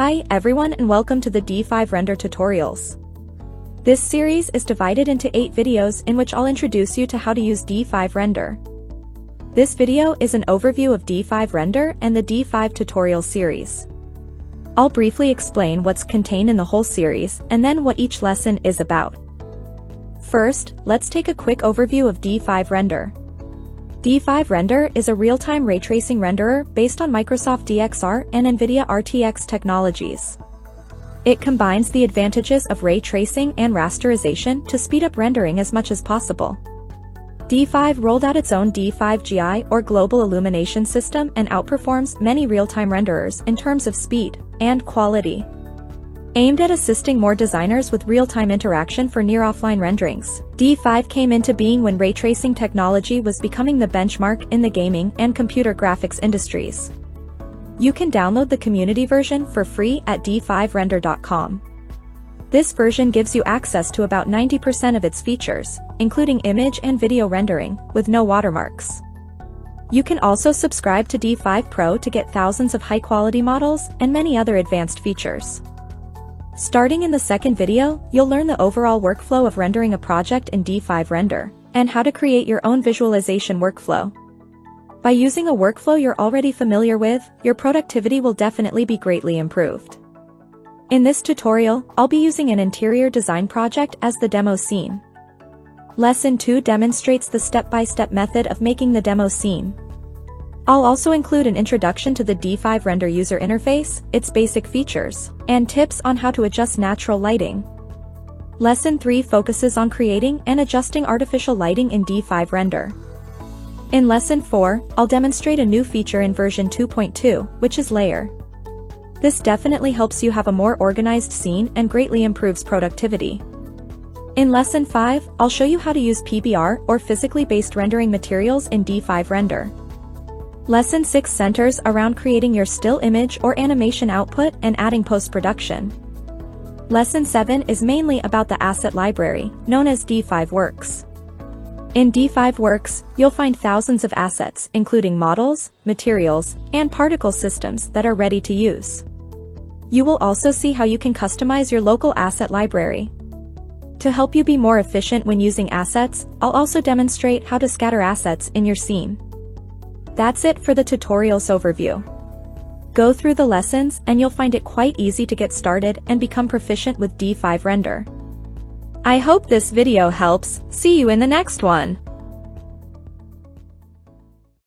Hi everyone and welcome to the D5 Render tutorials. This series is divided into 8 videos in which I'll introduce you to how to use D5 Render. This video is an overview of D5 Render and the D5 tutorial series. I'll briefly explain what's contained in the whole series and then what each lesson is about. First, let's take a quick overview of D5 Render. D5 Render is a real-time ray tracing renderer based on Microsoft DXR and NVIDIA RTX technologies. It combines the advantages of ray tracing and rasterization to speed up rendering as much as possible. D5 rolled out its own D5 GI or Global Illumination System and outperforms many real-time renderers in terms of speed and quality. Aimed at assisting more designers with real-time interaction for near-offline renderings, D5 came into being when ray tracing technology was becoming the benchmark in the gaming and computer graphics industries. You can download the community version for free at d5render.com. This version gives you access to about 90% of its features, including image and video rendering, with no watermarks. You can also subscribe to D5 Pro to get thousands of high-quality models and many other advanced features. Starting in the second video, you'll learn the overall workflow of rendering a project in D5 Render, and how to create your own visualization workflow. By using a workflow you're already familiar with, your productivity will definitely be greatly improved. In this tutorial, I'll be using an interior design project as the demo scene. Lesson 2 demonstrates the step-by-step method of making the demo scene. I'll also include an introduction to the D5 Render user interface, its basic features, and tips on how to adjust natural lighting. Lesson 3 focuses on creating and adjusting artificial lighting in D5 Render. In Lesson 4, I'll demonstrate a new feature in version 2.2, which is Layer. This definitely helps you have a more organized scene and greatly improves productivity. In Lesson 5, I'll show you how to use PBR or physically based rendering materials in D5 Render. Lesson 6 centers around creating your still image or animation output and adding post-production. Lesson 7 is mainly about the asset library, known as D5 Works. In D5 Works, you'll find thousands of assets, including models, materials, and particle systems that are ready to use. You will also see how you can customize your local asset library. To help you be more efficient when using assets, I'll also demonstrate how to scatter assets in your scene. That's it for the tutorials overview. Go through the lessons and you'll find it quite easy to get started and become proficient with D5 Render. I hope this video helps. See you in the next one.